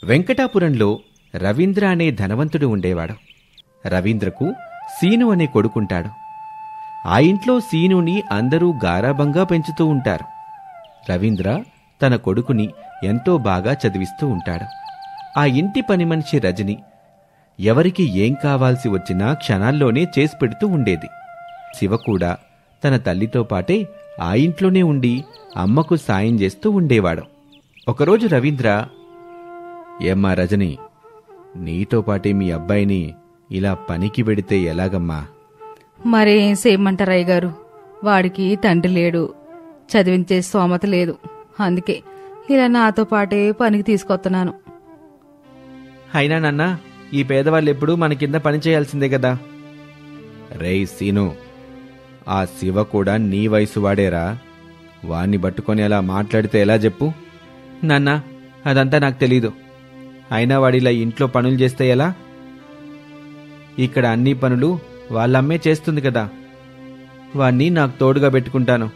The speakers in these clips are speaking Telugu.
వెంకటాపురంలో రవీంద్ర అనే ధనవంతుడు ఉండేవాడు. రవీంద్రకు సీను అనే కొడుకుంటాడు. ఆ ఇంట్లో సీనుని అందరూ గారాబంగా పెంచుతూ ఉంటారు. రవీంద్ర తన కొడుకుని ఎంతో బాగా చదివిస్తూ ఉంటాడు. ఆ ఇంటి పనిమనిషి రజని ఎవరికి ఏం కావాల్సి వచ్చినా క్షణాల్లోనే చేసి పెడుతూ ఉండేది. శివ కూడా తన తల్లితో పాటే ఆ ఇంట్లోనే ఉండి అమ్మకు సాయం చేస్తూ ఉండేవాడు. ఒకరోజు రవీంద్ర, ఏమ్మా రజని, నీతో పాటే మీ అబ్బాయిని ఇలా పనికి పెడితే ఎలాగమ్మా? మరేం చేయమంటారయ్య గారు, వాడికి తండ్రి లేడు, చదివించే స్తోమత లేదు. అందుకే ఇలా నాతో పాటే పనికి తీసుకొస్తున్నాను. అయినా నాన్న, ఈ పేదవాళ్ళు ఎప్పుడూ మన కింద పని చేయాల్సిందే కదా. రేయ్ సీను, ఆ శివ కూడా నీ వయసు వాడేరా. వాణ్ణి పట్టుకొని అలా మాట్లాడితే ఎలా చెప్పు? నాన్న, అదంతా నాకు తెలీదు. అయినా వాడిలా ఇంట్లో పనులు చేస్తే ఎలా? ఇక్కడ అన్ని పనులు వాళ్ళమ్మే చేస్తుంది కదా. వాణ్ణి నాకు తోడుగా పెట్టుకుంటాను.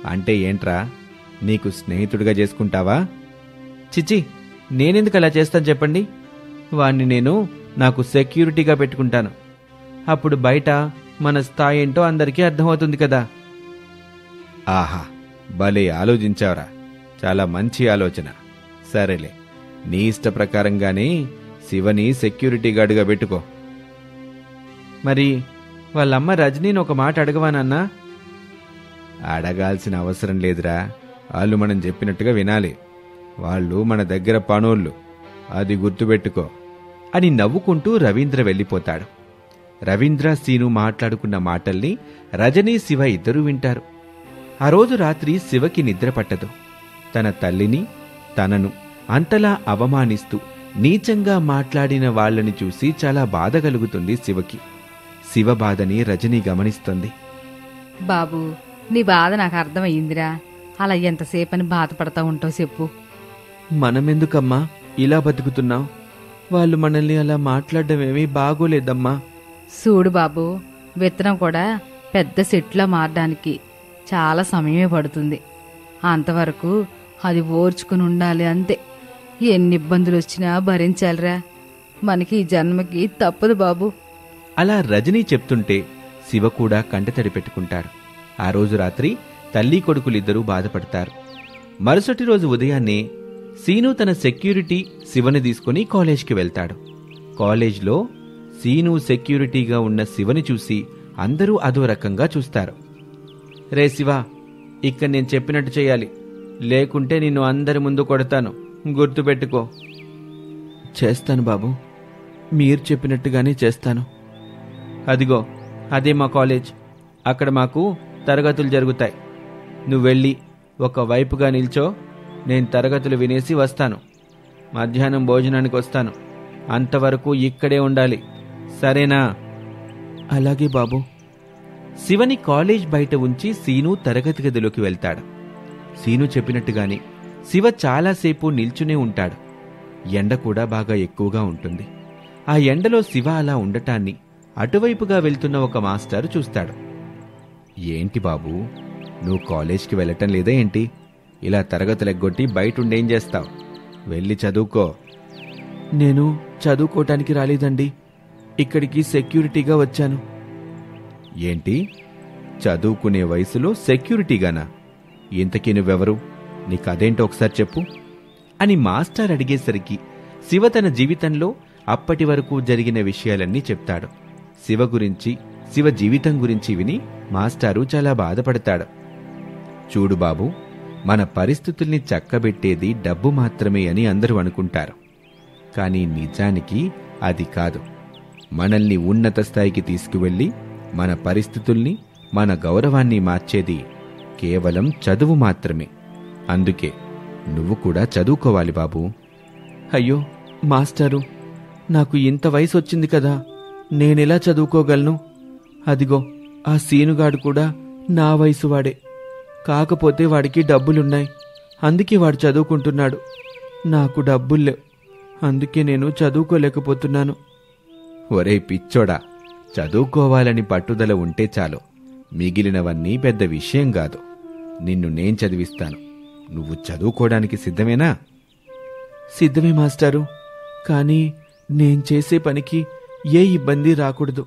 అంటే ఏంట్రా, నీకు స్నేహితుడిగా చేసుకుంటావా? చిచి, నేనెందుకు అలా చేస్తాను చెప్పండి? వాణ్ణి నేను నాకు సెక్యూరిటీగా పెట్టుకుంటాను. అప్పుడు బయట మన స్థాయి ఏంటో అందరికీ అర్థమవుతుంది కదా. ఆహా, భలే ఆలోచించావురా. చాలా మంచి ఆలోచన. సరేలే, నీ ఇష్ట ప్రకారంగానే శివని సెక్యూరిటీ గార్డుగా పెట్టుకో. మరి వాళ్ళమ్మ రజనీని ఒక మాట అడగవానన్నా? అడగాల్సిన అవసరం లేదురా. వాళ్ళు మనం చెప్పినట్టుగా వినాలి. వాళ్ళు మన దగ్గర పనోళ్ళు, అది గుర్తుపెట్టుకో అని నవ్వుకుంటూ రవీంద్ర వెళ్ళిపోతాడు. రవీంద్ర సీను మాట్లాడుకున్న మాటల్ని రజనీ శివ ఇద్దరూ వింటారు. ఆ రోజు రాత్రి శివకి నిద్ర పట్టదు. తన తల్లిని తనను అంతలా అవమానిస్తూ నీచంగా మాట్లాడిన వాళ్లని చూసి చాలా బాధ కలుగుతుంది శివకి. శివ బాధని రజనీ గమనిస్తుంది. బాబు, నీ బాధ నాకు అర్థమయ్యిందిరా. అలా ఎంతసేపని బాధపడతా ఉంటావు చెప్పు. మనమెందుకమ్మా ఇలా బతుకుతున్నావు? వాళ్ళు మనల్ని అలా మాట్లాడడమేమీ బాగోలేదమ్మా. చూడు బాబు, విత్తనం కూడా పెద్ద చెట్లా మారడానికి చాలా సమయమే పడుతుంది. అంతవరకు అది ఓర్చుకుని ఉండాలి అంతే. ఎన్ని ఇబ్బందులు వచ్చినా భరించాలిరా. మనకి ఈ జన్మకి తప్పదు బాబు. అలా రజనీ చెప్తుంటే శివ కూడా కంటతడి పెట్టుకుంటాడు. ఆ రోజు రాత్రి తల్లి కొడుకులిద్దరూ బాధపడతారు. మరుసటి రోజు ఉదయాన్నే సీను తన సెక్యూరిటీ శివని తీసుకుని కాలేజ్కి వెళ్తాడు. కాలేజ్లో సీను సెక్యూరిటీగా ఉన్న శివని చూసి అందరూ అదో రకంగా చూస్తారు. రే శివ, ఇక్కడ నేను చెప్పినట్టు చెయ్యాలి, లేకుంటే నిన్ను అందరి ముందు కొడతాను, గుర్తుపెట్టుకో. చేస్తాను బాబు, మీరు చెప్పినట్టుగానే చేస్తాను. అదిగో అదే మా కాలేజ్. అక్కడ మాకు తరగతులు జరుగుతాయి. నువ్వు వెళ్ళి ఒకవైపుగా నిల్చో. నేను తరగతులు వినేసి వస్తాను. మధ్యాహ్నం భోజనానికి వస్తాను. అంతవరకు ఇక్కడే ఉండాలి, సరేనా? అలాగే బాబు. శివని కాలేజ్ బయట ఉంచి సీను తరగతి గదిలోకి వెళ్తాడు. సీను చెప్పినట్టుగానే శివ చాలాసేపు నిల్చునే ఉంటాడు. ఎండ కూడా బాగా ఎక్కువగా ఉంటుంది. ఆ ఎండలో శివ అలా ఉండటాన్ని అటువైపుగా వెళ్తున్న ఒక మాస్టారు చూస్తాడు. ఏంటి బాబు, నువ్వు కాలేజ్కి వెళ్ళటం లేదా ఏంటి? ఇలా తరగతులెగ్గొట్టి బయటుండేం చేస్తావు? వెళ్ళి చదువుకో. నేను చదువుకోటానికి రాలేదండి, ఇక్కడికి సెక్యూరిటీగా వచ్చాను. ఏంటి, చదువుకునే వయసులో సెక్యూరిటీగానా? ఇంతకీ నువ్వెవరు? నీకదేంటో ఒకసారి చెప్పు అని మాస్టర్ అడిగేసరికి శివ తన జీవితంలో అప్పటి వరకు జరిగిన విషయాలన్నీ చెప్తాడు. శివ గురించి, శివ జీవితం గురించి విని మాస్టారు చాలా బాధపడతాడు. చూడు బాబు, మన పరిస్థితుల్ని చక్కబెట్టేది డబ్బు మాత్రమే అని అందరూ అనుకుంటారు. కానీ నిజానికి అది కాదు. మనల్ని ఉన్నత స్థాయికి తీసుకువెళ్ళి మన పరిస్థితుల్ని, మన గౌరవాన్ని మార్చేది కేవలం చదువు మాత్రమే. అందుకే నువ్వు కూడా చదువుకోవాలి బాబు. అయ్యో మాస్టారు, నాకు ఇంత వయసు వచ్చింది కదా, నేనెలా చదువుకోగలను? అదిగో ఆ సీనుగాడు కూడా నా వయసు వాడే. కాకపోతే వాడికి డబ్బులున్నాయి, అందుకే వాడు చదువుకుంటున్నాడు. నాకు డబ్బుల్లేవు, అందుకే నేను చదువుకోలేకపోతున్నాను. ఒరే పిచ్చోడా, చదువుకోవాలని పట్టుదల ఉంటే చాలు, మిగిలినవన్నీ పెద్ద విషయం కాదు. నిన్ను నేను చదివిస్తాను. నువ్వు చదువుకోవడానికి సిద్ధమేనా? సిద్ధమే మాస్టారు, కానీ నేను చేసే పనికి ఏ ఇబ్బంది రాకూడదు.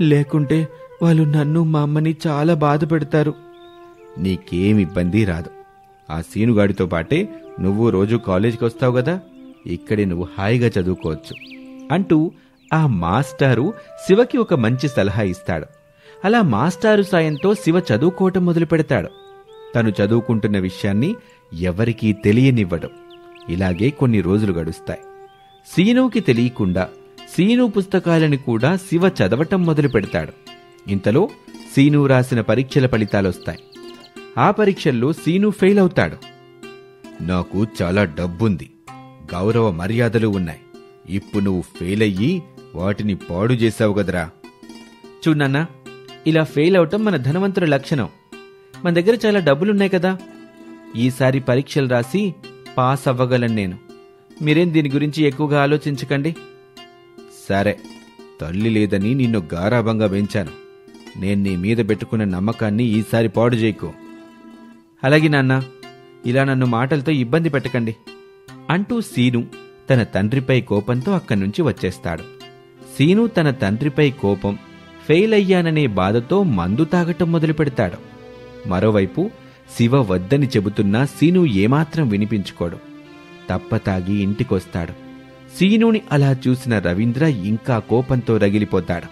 లేకుంటే వాళ్ళు నన్ను మా అమ్మని చాలా బాధ పెడతారు. నీకేం ఇబ్బంది రాదు. ఆ సీనుగాడితో పాటే నువ్వు రోజు కాలేజీకి వస్తావు కదా, ఇక్కడే నువ్వు హాయిగా చదువుకోవచ్చు అంటూ ఆ మాస్టారు శివకి ఒక మంచి సలహా ఇస్తాడు. అలా మాస్టారు సాయంతో శివ చదువుకోవటం మొదలు పెడతాడు. తను చదువుకుంటున్న విషయాన్ని ఎవరికీ తెలియనివ్వడం. ఇలాగే కొన్ని రోజులు గడుస్తాయి. సీనుకి తెలియకుండా సీను పుస్తకాలని కూడా శివ చదవటం మొదలు పెడతాడు. ఇంతలో సీను రాసిన పరీక్షల ఫలితాలొస్తాయి. ఆ పరీక్షల్లో సీను ఫెయిల్ అవుతాడు. నాకు చాలా డబ్బుంది, గౌరవ మర్యాదలు ఉన్నాయి. ఇప్పుడు నువ్వు ఫెయిల్ అయ్యి వాటిని పాడు చేశావు కదరా. చూడన్నా, ఇలా ఫెయిల్ అవటం మన ధనవంతుల లక్షణం. మన దగ్గర చాలా డబ్బులున్నాయి కదా. ఈసారి పరీక్షలు రాసి పాస్ అవ్వగలను నేను. మీరేం దీని గురించి ఎక్కువగా ఆలోచించకండి. సరే, తల్లి లేదని నిన్ను గారాబంగా పెంచాను. నేను నీ మీద పెట్టుకున్న నమ్మకాన్ని ఈసారి పాడు చేయకు. అలాగే నాన్న, ఇలా నన్ను మాటలతో ఇబ్బంది పెట్టకండి అంటూ సీను తన తండ్రిపై కోపంతో అక్కడి నుంచి వచ్చేస్తాడు. సీను తన తండ్రిపై కోపం, ఫెయిల్ అయ్యాననే బాధతో మందు తాగటం మొదలు పెడతాడు. మరోవైపు శివ వద్దని చెబుతున్నా సీను ఏమాత్రం వినిపించుకోడు. తప్పతాగి ఇంటికొస్తాడు. సీనుని అలా చూసిన రవీంద్ర ఇంకా కోపంతో రగిలిపోతాడు.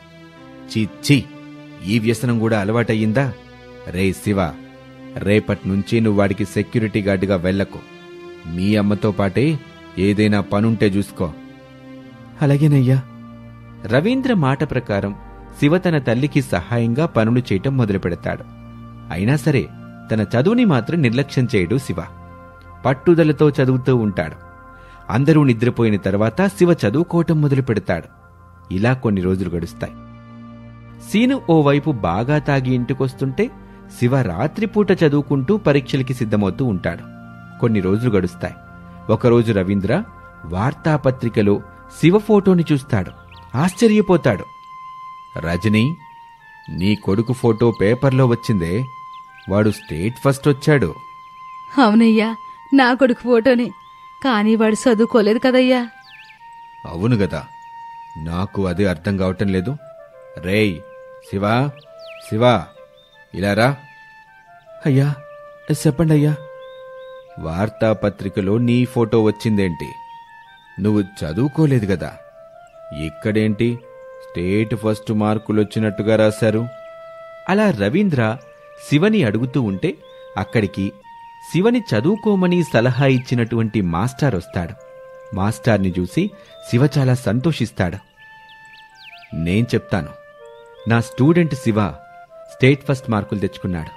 చిచ్చి, ఈ వ్యసనం కూడా అలవాటయ్యిందా? రే శివ, రేపట్నుంచి నువ్వు వాడికి సెక్యూరిటీ గార్డుగా వెళ్ళకు. మీ అమ్మతో పాటే ఏదైనా పనుంటే చూసుకో. అలాగేనయ్యా. రవీంద్ర మాట ప్రకారం శివ తన తల్లికి సహాయంగా పనులు చేయటం మొదలు పెడతాడు. అయినా సరే తన చదువుని మాత్రం నిర్లక్ష్యం చేయడు శివ. పట్టుదలతో చదువుతూ ఉంటాడు. అందరూ నిద్రపోయిన తర్వాత శివ చదువుకోవటం మొదలు పెడతాడు. ఇలా కొన్ని రోజులు గడుస్తాయి. సీను ఓవైపు బాగా తాగి ఇంటికొస్తుంటే శివ రాత్రిపూట చదువుకుంటూ పరీక్షలకి సిద్ధమవుతూ ఉంటాడు. కొన్ని రోజులు గడుస్తాయి. ఒకరోజు రవీంద్ర వార్తాపత్రికలో శివ ఫోటోని చూస్తాడు. ఆశ్చర్యపోతాడు. రజనీ, నీ కొడుకు ఫోటో పేపర్లో వచ్చిందే, వాడు స్టేట్ ఫస్ట్ వచ్చాడు. అవునయ్యా, నా కొడుకు ఫోటోనే. కానీ వాడు చదువుకోలేదు కదయ్యా. అవును గదా, నాకు అదే అర్థం కావటం లేదు. రేయ్ శివా, శివా, ఇలారా. అయ్యా, చెప్పండి అయ్యా. వార్తాపత్రికలో నీ ఫోటో వచ్చిందేంటి? నువ్వు చదువుకోలేదు గదా, ఇక్కడేంటి స్టేట్ ఫస్ట్ మార్కులొచ్చినట్టుగా రాశారు? అలా రవీంద్ర శివని అడుగుతూ ఉంటే అక్కడికి శివని చదువుకోమని సలహా ఇచ్చినటువంటి మాస్టర్ వస్తాడు. మాస్టార్ని చూసి శివ చాలా సంతోషిస్తాడు. నేను చెప్తాను, నా స్టూడెంట్ శివ స్టేట్ ఫస్ట్ మార్కులు తెచ్చుకున్నాడు.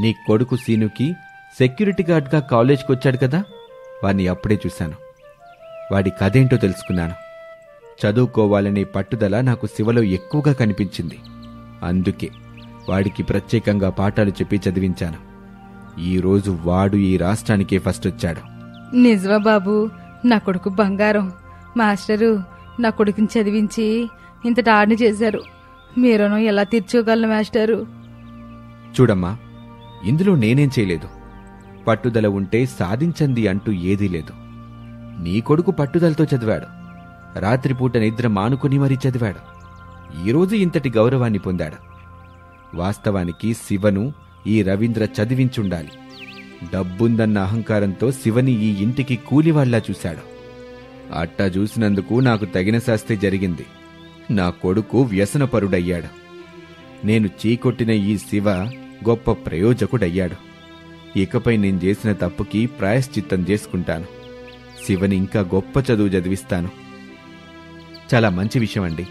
నీ కొడుకు సీనుకి సెక్యూరిటీ గార్డ్గా కాలేజ్కి వచ్చాడు కదా, వాడిని అప్పుడే చూశాను. వాడి కథేంటో తెలుసుకున్నాను. చదువుకోవాలనే పట్టుదల నాకు శివలో ఎక్కువగా కనిపించింది. అందుకే వాడికి ప్రత్యేకంగా పాఠాలు చెప్పి చదివించాను. ఈరోజు వాడు ఈ రాష్ట్రానికే ఫస్ట్ వచ్చాడు. నిజమా బాబు? నా కొడుకు బంగారం. మాస్టరు నా కొడుకుని చదివించి ఇంతటి ఆడిని చేశారు. మీరును ఎలా తీర్చోగలను మాస్టరు? చూడమ్మా, ఇందులో నేనేం చేయలేదు. పట్టుదల ఉంటే సాధించంది అంటూ ఏదీ లేదు. నీ కొడుకు పట్టుదలతో చదివాడు. రాత్రిపూట నిద్ర మానుకుని మరీ చదివాడు. ఈరోజు ఇంతటి గౌరవాన్ని పొందాడు. వాస్తవానికి శివను ఈ రవీంద్ర చదివించుండాలి. డబ్బుందన్న అహంకారంతో శివని ఈ ఇంటికి కూలివాళ్లా చూశాడు. అట్టా చూసినందుకు నాకు తగిన శాస్తి జరిగింది. నా కొడుకు వ్యసనపరుడయ్యాడు. నేను చీకొట్టిన ఈ శివ గొప్ప ప్రయోజకుడయ్యాడు. ఇకపై నేను చేసిన తప్పుకి ప్రాయశ్చిత్తం చేసుకుంటాను. శివని ఇంకా గొప్ప చదువు చదివిస్తాను. చాలా మంచి విషయం అండి.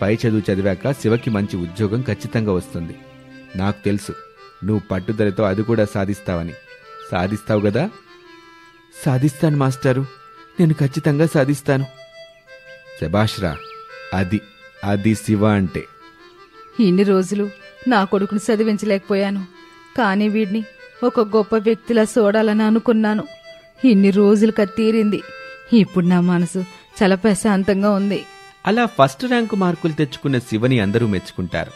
పై చదువు చదివాక శివకి మంచి ఉద్యోగం ఖచ్చితంగా వస్తుంది. నాకు తెలుసు నువ్వు పట్టుదలతో అది కూడా సాధిస్తావని. సాధిస్తావు గదా? సాధిస్తాను మాస్టారు, నేను ఖచ్చితంగా సాధిస్తాను. శభాష్రా, అది శివ అంటే. ఇన్ని రోజులు నా కొడుకుని చదివించలేకపోయాను, కానీ వీడిని ఒక గొప్ప వ్యక్తిలా చూడాలని అనుకున్నాను. ఇన్ని రోజులుగా తీరింది. ఇప్పుడు నా మనసు చాలా ప్రశాంతంగా ఉంది. అలా ఫస్ట్ ర్యాంకు మార్కులు తెచ్చుకున్న శివని అందరూ మెచ్చుకుంటారు.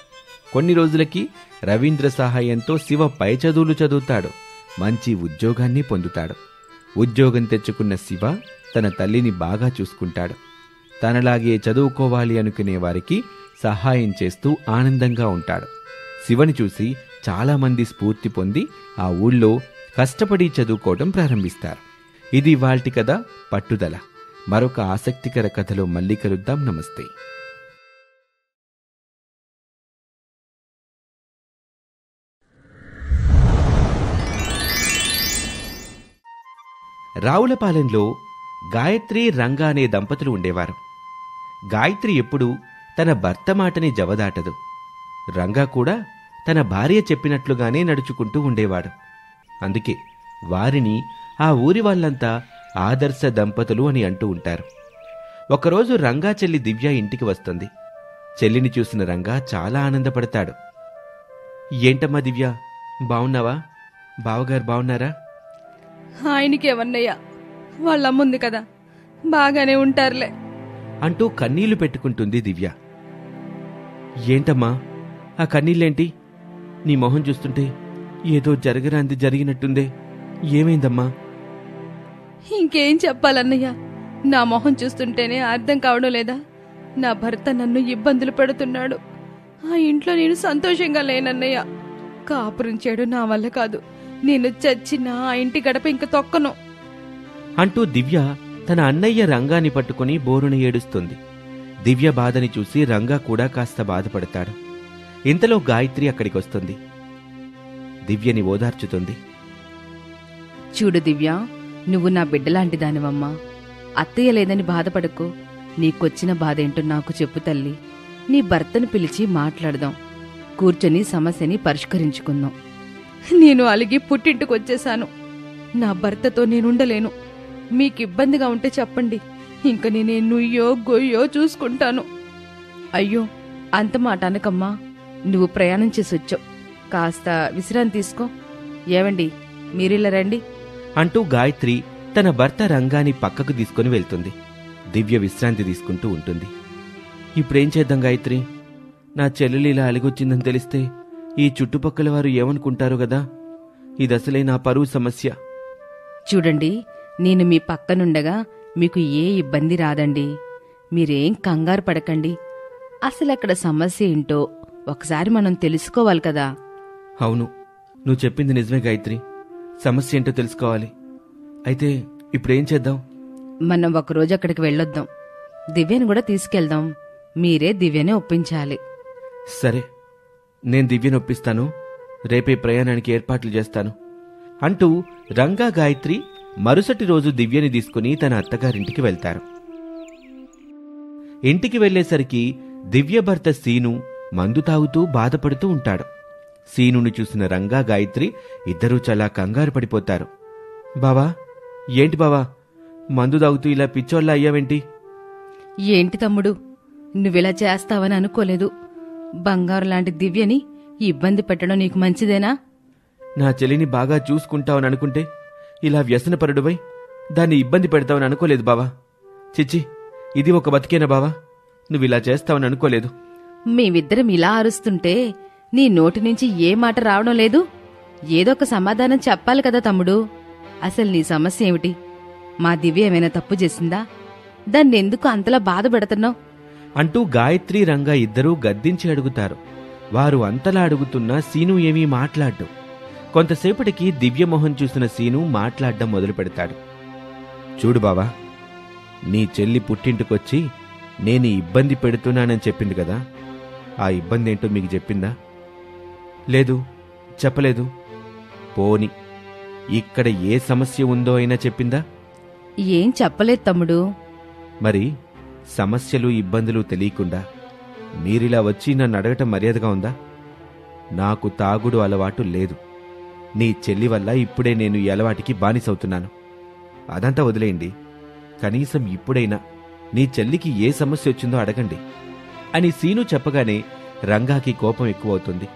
కొన్ని రోజులకి రవీంద్ర సహాయంతో శివ పై చదువులు చదువుతాడు. మంచి ఉద్యోగాన్ని పొందుతాడు. ఉద్యోగం తెచ్చుకున్న శివ తన తల్లిని బాగా చూసుకుంటాడు. తనలాగే చదువుకోవాలి అనుకునే వారికి సహాయం చేస్తూ ఆనందంగా ఉంటాడు. శివని చూసి చాలామంది స్ఫూర్తి పొంది ఆ ఊళ్ళో కష్టపడి చదువుకోవడం ప్రారంభిస్తారు. ఇది ఇవాల్టి కథ పట్టుదల. మరొక ఆసక్తికర కథలో మళ్ళీ కలుద్దాం. నమస్తే. రావులపాలెంలో గాయత్రి, రంగా అనే దంపతులు ఉండేవారు. గాయత్రి ఎప్పుడూ తన భర్త మాటని జవదాటదు. రంగా కూడా తన భార్య చెప్పినట్లుగానే నడుచుకుంటూ ఉండేవాడు. అందుకే వారిని ఆ ఊరి వాళ్ళంతా ఆదర్శ దంపతులు అని అంటూ ఉంటారు. ఒకరోజు రంగా చెల్లి దివ్య ఇంటికి వస్తుంది. చెల్లిని చూసిన రంగా చాలా ఆనందపడతాడు. ఏంటమ్మా దివ్య, బావున్నావా? బావగారు బావున్నారా? ఆయనకేమన్నయ్యా, వాళ్ళమ్ముంది కదా, బాగానే ఉంటారులే అంటూ కన్నీళ్లు పెట్టుకుంటుంది దివ్య. ఏంటమ్మా ఆ కన్నీళ్ళేంటి? నీ మొహం చూస్తుంటే ఏదో జరగరాంది జరిగినట్టుందే. ఏమైందమ్మా? ఇంకేం చెప్పాలన్నయ్య, నా మొహం చూస్తుంటేనే అర్థం కావడం లేదా? నా భర్త నన్ను ఇబ్బందులు పెడుతున్నాడు. ఆ ఇంట్లో నేను సంతోషంగా లేనన్నయ్య. కాపురం చేయడం నా వల్ల కాదు. నేను చచ్చినా ఆ ఇంటి గడప ఇంక తొక్కను అంటూ దివ్య తన అన్నయ్య రంగాని పట్టుకుని బోరున ఏడుస్తుంది. దివ్య బాధని చూసి రంగా కూడా కాస్త బాధపడతాడు. ఇంతలో గాయత్రి అక్కడికొస్తుంది. దివ్యని ఓదార్చుతుంది. చూడు దివ్య, నువ్వు నా బిడ్డలాంటి దానివమ్మా. అత్తయ్య లేదని బాధపడకు. నీకొచ్చిన బాధేంటో నాకు చెప్పు తల్లి. నీ భర్తను పిలిచి మాట్లాడదాం. కూర్చొని సమస్యని పరిష్కరించుకుందాం. నేను అలిగి పుట్టింటికొచ్చేశాను. నా భర్తతో నేనుండలేను. మీకిబ్బందిగా ఉంటే చెప్పండి. ఇంక నేనే నుయ్యో గొయ్యో చూసుకుంటాను. అయ్యో, అంత మాట అనకమ్మా. నువ్వు ప్రయాణం చేసొచ్చావు, కాస్త విశ్రాంతి తీసుకో. ఏవండి, మీరిలా రండి అంటూ గాయత్రి తన భర్త రంగాని పక్కకు తీసుకుని వెళ్తుంది. దివ్య విశ్రాంతి తీసుకుంటూ ఉంటుంది. ఇప్పుడేం చేద్దాం గాయత్రి? నా చెల్లెలు ఇలా అలిగొచ్చిందని తెలిస్తే ఈ చుట్టుపక్కల వారు ఏమనుకుంటారో గదా. ఇదసలే నా పరువు సమస్య. చూడండి, నేను మీ పక్కనుండగా మీకు ఏ ఇబ్బంది రాదండి. మీరేం కంగారు పడకండి. అసలక్కడ సమస్య ఏంటో ఒకసారి మనం తెలుసుకోవాలి కదా. అవును, నువ్వు చెప్పింది నిజమే గాయత్రి. సమస్య ఏంటో తెలుసుకోవాలి. అయితే ఇప్పుడేం చేద్దాం? మనం ఒకరోజు అక్కడికి వెళ్ళొద్దాం. దివ్యని కూడా తీసుకెళ్దాం. మీరే దివ్యని ఒప్పించాలి. సరే, నేను దివ్యను ఒప్పిస్తాను. రేపే ప్రయాణానికి ఏర్పాట్లు చేస్తాను అంటూ రంగా గాయత్రి మరుసటి రోజు దివ్యని తీసుకుని తన అత్తగారింటికి వెళ్తారు. ఇంటికి వెళ్లేసరికి దివ్య భర్త సీను మందు తాగుతూ బాధపడుతూ ఉంటాడు. సీనుని చూసిన రంగా గాయత్రి ఇద్దరూ చాలా కంగారు పడిపోతారు. బావా, ఏంటి బావా, మందు తాగుతూ ఇలా పిచ్చోళ్ళ అయ్యావేంటి? ఏంటి తమ్ముడు, నువ్విలా చేస్తావని అనుకోలేదు. బంగారు లాంటి దివ్యని ఇబ్బంది పెట్టడం నీకు మంచిదేనా? నా చెల్లిని బాగా చూసుకుంటావని అనుకుంటే ఇలా వ్యసనపరుడువై దాన్ని ఇబ్బంది పెడతావని అనుకోలేదు బావా. చిచ్చి, ఇది ఒక బతికేనా బావా? నువ్విలా చేస్తావని అనుకోలేదు. మేమిద్దరం ఇలా అరుస్తుంటే నీ నోటి నుంచి ఏ మాట రావడం లేదు? ఏదో ఒక సమాధానం చెప్పాలి కదా తమ్ముడు. అసలు నీ సమస్య ఏమిటి? మా దివ్య ఏమైనా తప్పు చేసిందా? దాన్నెందుకు అంతలా బాధపెడుతున్నావు? అంటూ గాయత్రి రంగా ఇద్దరూ గద్దించి అడుగుతారు. వారు అంతలా అడుగుతున్నా సీను ఏమీ మాట్లాడ్డు. కొంతసేపటికి దివ్యమోహం చూసిన సీను మాట్లాడ్డం మొదలు పెడతాడు. చూడు బావా, నీ చెల్లి పుట్టింటికొచ్చి నేను ఇబ్బంది పెడుతున్నానని చెప్పింది కదా. ఆ ఇబ్బంది ఏంటో మీకు చెప్పిందా? లేదు, చెప్పలేదు. పోని ఇక్కడ ఏ సమస్య ఉందో అయినా చెప్పిందా? ఏం చెప్పలేదు తమ్ముడు. మరి సమస్యలు ఇబ్బందులు తెలియకుండా మీరిలా వచ్చి నన్ను అడగటం మర్యాదగా ఉందా? నాకు తాగుడు అలవాటు లేదు. నీ చెల్లి వల్ల ఇప్పుడే నేను ఈ అలవాటికి బానిసవుతున్నాను. అదంతా వదిలేయండి. కనీసం ఇప్పుడైనా నీ చెల్లికి ఏ సమస్య వచ్చిందో అడగండి అని సీను చెప్పగానే రంగాకి కోపం ఎక్కువవుతుంది.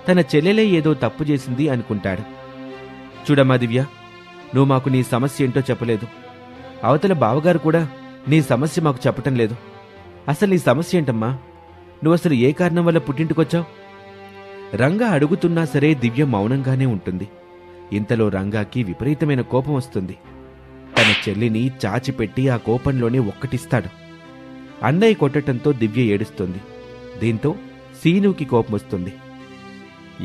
తన చెల్లెలే ఏదో తప్పు చేసింది అనుకుంటాడు. చూడమ్మా దివ్య, నువ్వు మాకు నీ సమస్య ఏంటో చెప్పలేదు. అవతల బావగారు కూడా నీ సమస్య మాకు చెప్పటం లేదు. అసలు నీ సమస్య ఏంటమ్మా? నువ్వసలు ఏ కారణం వల్ల పుట్టింటికొచ్చావు? రంగా అడుగుతున్నా సరే దివ్య మౌనంగానే ఉంటుంది. ఇంతలో రంగాకి విపరీతమైన కోపం వస్తుంది. తన చెల్లిని చాచిపెట్టి ఆ కోపంలోనే ఒక్కటిస్తాడు. అన్నయ్య కొట్టడంతో దివ్య ఏడుస్తుంది. దీంతో సీనుకి కోపం వస్తుంది.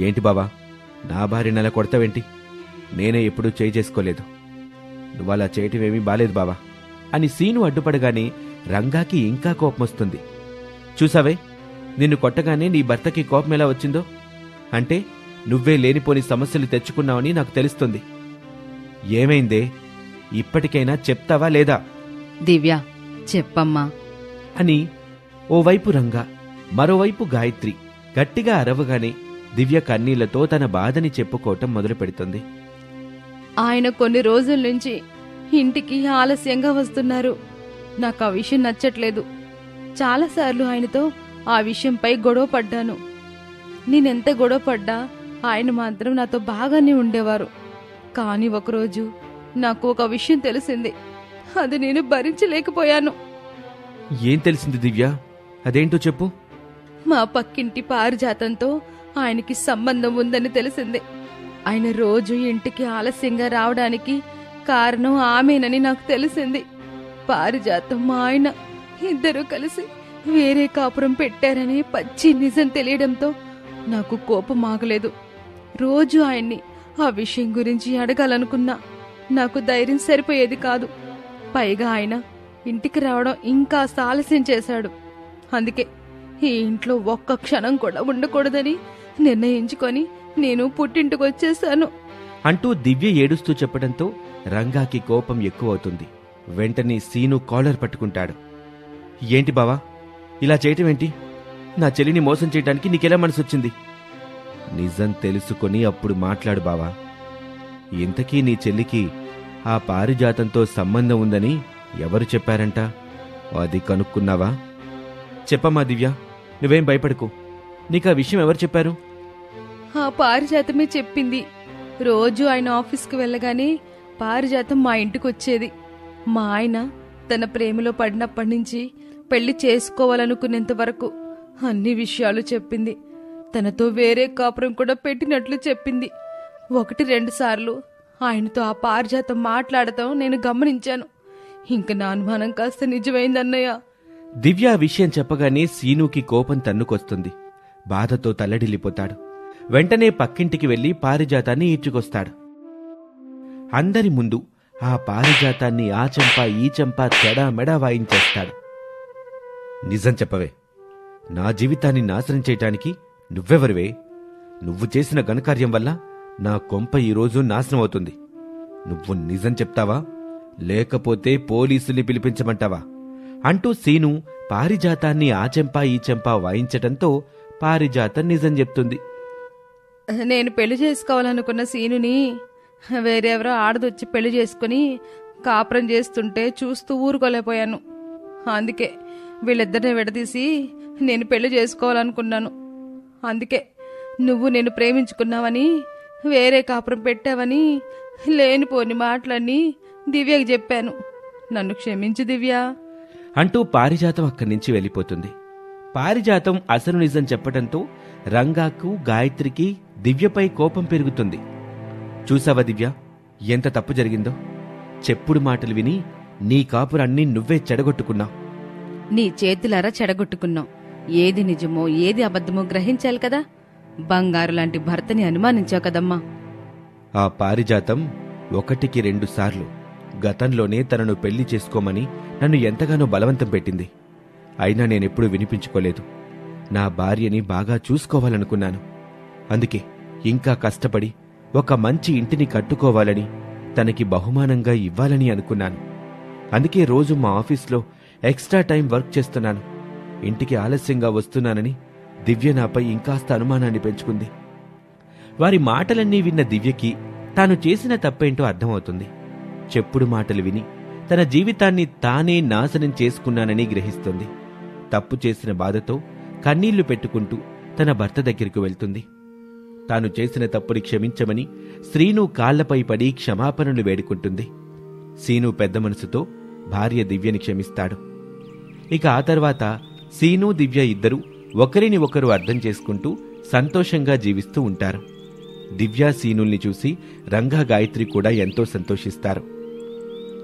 ఏంటి బావా, నా భార్యని అలా కొడతావేంటి? నేనే ఎప్పుడూ చేసుకోలేదు. నువ్వలా చేయటమేమీ బాలేదు బావా అని సీను అడ్డుపడగానే రంగాకి ఇంకా కోపం వస్తుంది. చూసావే, నిన్ను కొట్టగానే నీ భర్తకి కోపం ఎలా వచ్చిందో? అంటే నువ్వే లేనిపోని సమస్యలు తెచ్చుకున్నావని నాకు తెలుస్తుంది. ఏమైందే? ఇప్పటికైనా చెప్తావా లేదా? దివ్య, చెప్పమ్మా అని ఓవైపు రంగా, మరోవైపు గాయత్రి గట్టిగా అరవగానే దివ్య కన్నీళ్లతో తన బాధని చెప్పుకోవటం మొదలు పెడుతుంది. ఆయన కొన్ని రోజుల నుంచి ఇంటికి ఆలస్యంగా వస్తున్నారు. నాకు ఆ విషయం నచ్చట్లేదు. చాలాసార్లు ఆయనతో ఆ విషయంపై గొడవ పడ్డాను. నేనెంత గొడవ పడ్డా ఆయన మాత్రం నాతో బాగానే ఉండేవారు. కానీ ఒకరోజు నాకు ఒక విషయం తెలిసింది. అది నేను భరించలేకపోయాను. ఏం తెలిసింది దివ్య? అదేంటో చెప్పు. మా పక్కింటి పారిజాతంతో ఆయనకి సంబంధం ఉందని తెలిసింది. ఆయన రోజు ఇంటికి ఆలస్యంగా రావడానికి కారణం ఆమెనని నాకు తెలిసింది. పారిజాతం మా ఆయన ఇద్దరూ కలిసి వేరే కాపురం పెట్టారని పచ్చి నిజం తెలియడంతో నాకు కోపం ఆగలేదు. రోజు ఆయన్ని ఆ విషయం గురించి అడగాలనుకున్నా నాకు ధైర్యం సరిపోయేది కాదు. పైగా ఆయన ఇంటికి రావడం ఇంకా ఆలస్యం చేశాడు. అందుకే ఈ ఇంట్లో ఒక్క క్షణం కూడా ఉండకూడదని నిర్ణయించుకొని నేను పుట్టింటికి వచ్చేశాను అంటూ దివ్య ఏడుస్తూ చెప్పడంతో రంగాకి కోపం ఎక్కువవుతుంది. వెంటనే సీను కాలర్ పట్టుకుంటాడు. ఏంటి బావా, ఇలా చేయటమేంటి? నా చెల్లిని మోసం చేయడానికి నీకెలా మనసొచ్చింది? నిజం తెలుసుకొని అప్పుడు మాట్లాడు బావా. ఇంతకీ నీ చెల్లికి ఆ పారిజాతంతో సంబంధం ఉందని ఎవరు చెప్పారంట? అది కనుక్కున్నావా? చెప్పమ్మా దివ్య, నువ్వేం భయపడకు. నీకా విషయం ఎవరు చెప్పారు? ఆ పారిజాతమే చెప్పింది. రోజు ఆయన ఆఫీస్కి వెళ్ళగానే పారిజాతం మా ఇంటికి వచ్చేది. మా ఆయన తన ప్రేమలో పడినప్పటి నుంచి పెళ్లి చేసుకోవాలనుకునేంత వరకు అన్ని విషయాలు చెప్పింది. తనతో వేరే కాపురం కూడా పెట్టినట్లు చెప్పింది. 1-2 సార్లు ఆయనతో ఆ పారిజాతం మాట్లాడటం నేను గమనించాను. ఇంక నా అనుమానం కాస్త నిజమైందన్నయ్య. దివ్య ఆ విషయం చెప్పగానే సీనుకి కోపం తన్నుకొస్తుంది. బాధతో తల్లడిల్లిపోతాడు. వెంటనే పక్కింటికి వెళ్లి పారిజాతాన్ని ఈడ్చుకొస్తాడు. అందరి ముందు ఆ పారిజాతాన్ని ఆ చెంపా ఈ చెంపా తెడామెడా వాయించేస్తాడు. నిజం చెప్పవే, నా జీవితాన్ని నాశనం చేయటానికి నువ్వెవరివే? నువ్వు చేసిన ఘనకార్యం వల్ల నా కొంప ఈరోజు నాశనం అవుతుంది. నువ్వు నిజం చెప్తావా, లేకపోతే పోలీసుల్ని పిలిపించమంటావా? అంటూ సీను పారిజాతాన్ని ఆ చెంపా ఈ చెంపా వాయించటంతో పారిజాతం నిజం చెప్తుంది. నేను పెళ్లి చేసుకోవాలనుకున్న సీనుని వేరెవరో ఆడదొచ్చి పెళ్లి చేసుకుని కాపురం చేస్తుంటే చూస్తూ ఊరుకోలేకపోయాను. అందుకే వీళ్ళిద్దరిని విడదీసి నేను పెళ్లి చేసుకోవాలనుకున్నాను. అందుకే నువ్వు నేను ప్రేమించుకున్నావని, వేరే కాపురం పెట్టావని లేనిపోని మాటలన్నీ దివ్యకి చెప్పాను. నన్ను క్షమించు దివ్య అంటూ పారిజాతం అక్కడి నుంచి వెళ్ళిపోతుంది. పారిజాతం అసలు నిజం చెప్పటంతో రంగాకు గాయత్రికి దివ్యపై కోపం పెరుగుతుంది. చూసావా దివ్య, ఎంత తప్పు జరిగిందో? చెప్పుడు మాటలు విని నీ కాపురాన్ని నువ్వే చెడగొట్టుకున్నావు. నీ చేతులారా చెడగొట్టుకున్నావు. ఏది నిజమో ఏది అబద్ధమో గ్రహించాలి కదా. బంగారు లాంటి భర్తని అనుమానించావు కదమ్మా. ఆ పారిజాతం 1-2 సార్లు గతంలోనే తనను పెళ్లి చేసుకోమని నన్ను ఎంతగానో బలవంతం పెట్టింది. అయినా నేనెప్పుడూ వినిపించుకోలేదు. నా భార్యని బాగా చూసుకోవాలనుకున్నాను. అందుకే ఇంకా కష్టపడి ఒక మంచి ఇంటిని కట్టుకోవాలని, తనకి బహుమానంగా ఇవ్వాలని అనుకున్నాను. అందుకే రోజు మా ఆఫీస్లో ఎక్స్ట్రా టైం వర్క్ చేస్తున్నాను. ఇంటికి ఆలస్యంగా వస్తున్నానని దివ్య నాపై ఇంకాస్త అనుమానాన్ని పెంచుకుంది. వారి మాటలన్నీ విన్న దివ్యకి తాను చేసిన తప్పేంటో అర్థమవుతుంది. చెప్పుడు మాటలు విని తన జీవితాన్ని తానే నాశనం చేసుకున్నానని గ్రహిస్తుంది. తప్పు చేసిన బాధతో కన్నీళ్లు పెట్టుకుంటూ తన భర్త దగ్గరికి వెళ్తుంది. తాను చేసిన తప్పుని క్షమించమని శ్రీను కాళ్లపై పడి క్షమాపణలు వేడుకుంటుంది. సీను పెద్ద మనసుతో భార్య దివ్యని క్షమిస్తాడు. ఇక ఆ తర్వాత సీను దివ్య ఇద్దరూ ఒకరిని ఒకరు అర్థం చేసుకుంటూ సంతోషంగా జీవిస్తూ ఉంటారు. దివ్య సీనుల్ని చూసి రంగా గాయత్రి కూడా ఎంతో సంతోషిస్తారు.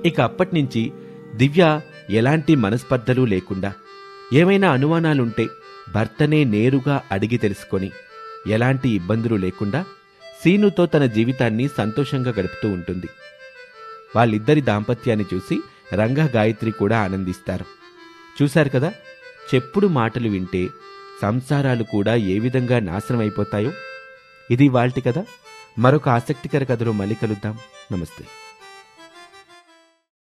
ఇక అప్పటినుంచి దివ్య ఎలాంటి మనస్పర్ధలు లేకుండా ఏమైనా అనుమానాలుంటే భర్తనే నేరుగా అడిగి తెలుసుకొని ఎలాంటి ఇబ్బందులు లేకుండా సీనుతో తన జీవితాన్ని సంతోషంగా గడుపుతూ ఉంటుంది. వాళ్ళిద్దరి దాంపత్యాన్ని చూసి రంగ గాయత్రి కూడా ఆనందిస్తారు. చూశారు కదా, చెప్పుడు మాటలు వింటే సంసారాలు కూడా ఏ విధంగా నాశనమైపోతాయో. ఇది ఇవాల్టి కథ. మరొక ఆసక్తికర కథలో మళ్ళీ కలుద్దాం. నమస్తే.